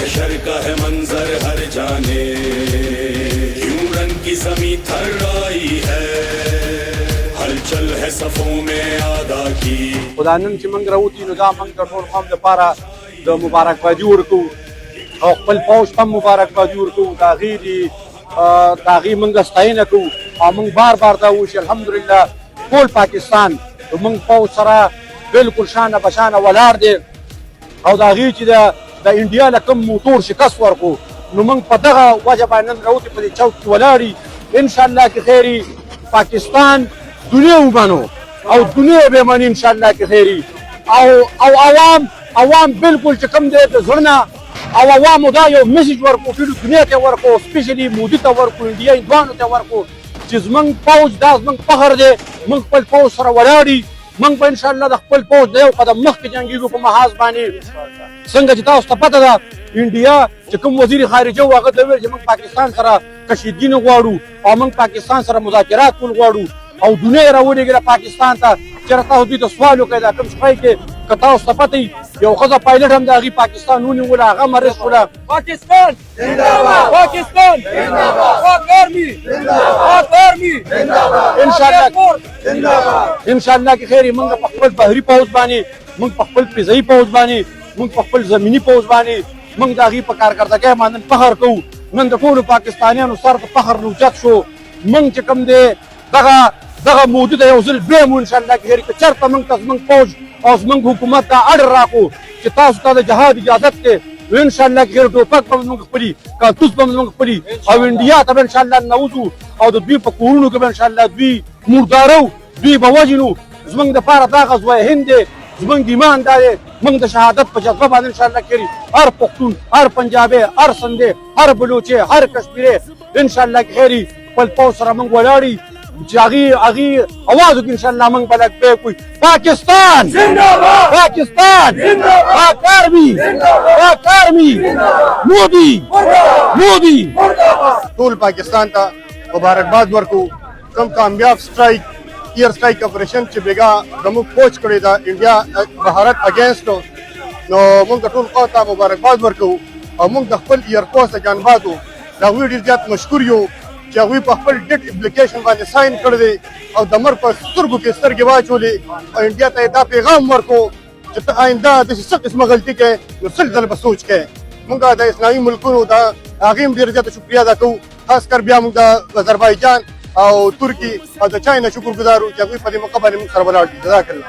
महशर का है मंजर हर जाने, क्यों रंग की ज़मीं थर्राई है, हलचल है सफों में आदा की। خدا نن چې موږ راوځي نو دا موږ د ټول قوم لپاره د مبارکبادي ورکوو او خپل فوج ته مبارکبادي ورکوو. د هغې موږ ستاینه کوو او موږ بار بار دا وایو چې الحمدلله ټول پاکستان د موږ فوج سره بلکل شانه بشانه ولاړ دی او د هغې چې د انډیا له کوم موټور شکست ورکړو نو موږ په دغه وجه باندې نن راوځي په دې چوک کې ولاړ یي. انشاءالله کې خیر پاکستان دنیا ومنو او دنیا به مني انشاءالله کې خیر او عوام بالکل چې کوم دی د زړه نه او عوامو دا یو میسج ورکړو ټولې دنیا ته ورکړو سپیشلي مودي ته ورکړو انډیا هندوانو ته ورکړو چې زموږ فوج دا زموږ فخر دی. موږ خپل فوج سره ولاړ یو. موږ به انشاءالله د خپل فوج د یو قدم مخکې جنګېږو په محاذ باندې. څنګه چې تاسو ته پته ده انډیا چې کوم وزیر خارجه و هغه ته ویل چې موږ پاکستان سره کشیدګي نه غواړو او موږ پاکستان سره مذاکرات کول غواړو او دنیا یې راولېږله پاکستان ته. چېرته تاسو دوی ته سوال وکړئ دا کوم شپی کې که تاسو ته پته وي یو ښځه پایلټ هم د هغې پاکستان ونیوله هغه مریض شوله. پاکستان زنده‌باد، پاکستان زنده‌باد، پاک آرمی زنده‌باد، پاک آرمی زنده‌باد، انشاءالله کې خیر موږ په خپل بحري پوځ باندې موږ په خپل فضایي پوځ باندې موږ په خپل زمیني پوځ باندې موږ د هغې په کارکردګۍ باندې فخر کوو. نن د ټولو پاکستانیانو سر د فخر نوچت شو. موږ چې کوم دی دغه مودي ته یو ځل بیا مو انشاءالله کې خیر که چېرته موږ ته زموږ فوج او زموږ حکومت ته اډر راکړو چې تاسو ته د جهاد اجازت دی نو انشاءالله کې خیر ټوپک به زموږ خپلي کارتوس به زموږ خپلي او انډیا ته به انشاءالله ننوځو او د دوی په کورونو کې به انشاءالله دوی مردارو دوی به وژنو. زموږ دپاره دا غزوه هند دی. زموږ ایمان دا دی موږ د شهادت په جذبه باندې انشاءالله کې هر پښتون هر پنجابی هر سندی هر بلوچی هر کشمیری انشاءالله کې خیر خپل فوج سره موږ ولاړ یو چې هغې اواز وکړي انشاءالله موږ به لبیک وایو پاکستان زنده‌باد، پاکستان زنده‌باد، پاک آرمی پاک آرمی مودي ټول پاکستان ته مبارکباد ورکو. کوم کامیاب سټرایک ایر سټرایک اپریشن چې بیګا زموږ فوج کړی ده انډیا بهارت اگینسټ نو موږ د ټول قوم ته مبارکباد ورکو او موږ د خپل ایر فورس جانبازو د هغوی ډېر زیات مشکور یو چې هغوی په خپل ډیټ اپلیکیشن باندې ساین کړی دی او د مر په سترګو کې سترګې واچولې او انډیا ته یې دا پیغام ورکړو چې ته آینده داسې څه قسمه غلطي کوې نو سل ځله به سوچ کوې. موږ د اسلامي ملکونو د هغې هم ډېره زیاته شکریه ادا کوو. خاص کر بیا موږ د اذربایجان او ترکي او د چای نه شکر ګزار یو چې هغوی په دې موقع باندې موږ سره ولاړ دي. جزاک الله.